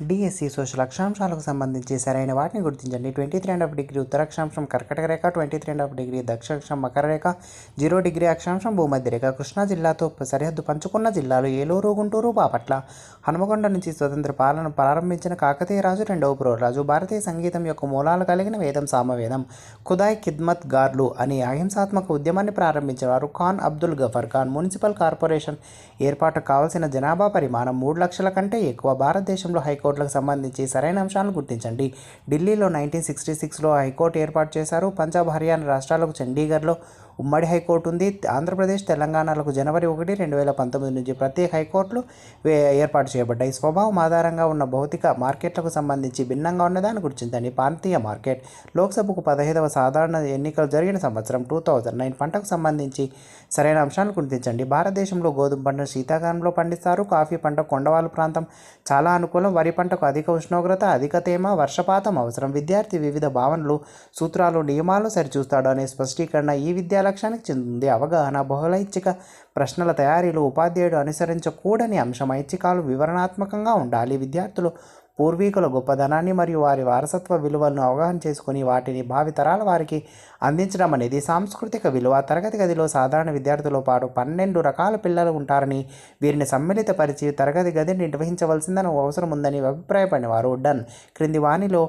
DSC social అక్షాంశాలకు సంబంధించి సరైన వాటిని గుర్తించండి. 23.5 డిగ్రీ ఉత్తర అక్షాంశం కర్కటక రేఖ, 23.5 డిగ్రీ దక్షిణ అక్షం మకర రేఖ, 0 డిగ్రీ అక్షాంశం భూమధ్య రేఖ. కృష్ణా జిల్లాతో సరిహద్దు పంచుకున్న జిల్లాలు ఏలూరు, గుంటూరు, బాపట్ల. హనుమకొండ నుంచి స్వతంత్ర పాలన ప్రారంభించిన కాకతీయ రాజు రెండవ పురోరాజు. భారతీయ సంగీతం యొక్క మూలాలు కలిగిన వేదం సామవేదం. ఖుదాయ్ ఖిద్మత్ గార్లు అని అహింసాత్మక ఉద్యమాన్ని ప్రారంభించేవారు ఖాన్ అబ్దుల్ గఫర్ ఖాన్. మున్సిపల్ కార్పొరేషన్ ఏర్పాటు కావాల్సిన జనాభా పరిమాణం 3 లక్షల కంటే ఎక్కువ. భారతదేశంలో హైకోర్టులకు సంబంధించి సరైన అంశాలను గుర్తించండి. ఢిల్లీలో 1966లో హైకోర్టు ఏర్పాటు చేశారు. పంజాబ్, హర్యానా రాష్ట్రాలకు చండీగఢ్లో ఉమ్మడి హైకోర్టు ఉంది. ఆంధ్రప్రదేశ్, తెలంగాణలకు జనవరి 1, 2019 నుంచి ప్రత్యేక హైకోర్టులు ఏర్పాటు చేయబడ్డాయి. స్వభావం ఆధారంగా ఉన్న భౌతిక మార్కెట్లకు సంబంధించి భిన్నంగా ఉన్నదాన్ని గుర్తించండి. ప్రాంతీయ మార్కెట్. లోక్సభకు 15వ సాధారణ ఎన్నికలు జరిగిన సంవత్సరం 2009. పంటకు సంబంధించి సరైన అంశాలను గుర్తించండి. భారతదేశంలో గోధుమ పంటను శీతాకాలంలో పండిస్తారు. కాఫీ పంట కొండవాళ్ళు ప్రాంతం చాలా అనుకూలం. వరి పంటకు అధిక ఉష్ణోగ్రత, అధిక తేమ, వర్షపాతం అవసరం. విద్యార్థి వివిధ భావనలు, సూత్రాలు, నియమాలు సరిచూస్తాడు అనే స్పష్టీకరణ ఈ విద్యా లక్ష్యానికి చెందుతుంది. అవగాహన. బహుళ ఐచ్ఛిక ప్రశ్నల తయారీలో ఉపాధ్యాయుడు అనుసరించకూడని అంశం. ఐచ్ఛికాలు వివరణాత్మకంగా ఉండాలి. విద్యార్థులు పూర్వీకుల గొప్పదనాన్ని మరియు వారి వారసత్వ విలువలను అవగాహన చేసుకుని వాటిని భావితరాల వారికి అందించడం అనేది సాంస్కృతిక విలువ. తరగతి గదిలో సాధారణ విద్యార్థులతో పాటు 12 రకాల పిల్లలు ఉంటారని, వీరిని సమ్మిళితపరిచి తరగతి గదిని నిర్వహించవలసిందని అవసరం ఉందని అభిప్రాయపడినవారు. డన్. క్రింది వానిలో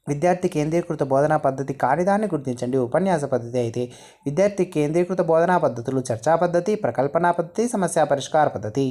విద్యార్థి కేంద్రీకృత బోధనా పద్ధతి కానిదాన్ని గుర్తించండి. ఉపన్యాస పద్ధతి అయితే విద్యార్థి కేంద్రీకృత బోధనా పద్ధతులు చర్చా పద్ధతి, ప్రకల్పనా పద్ధతి, సమస్య పరిష్కార పద్ధతి.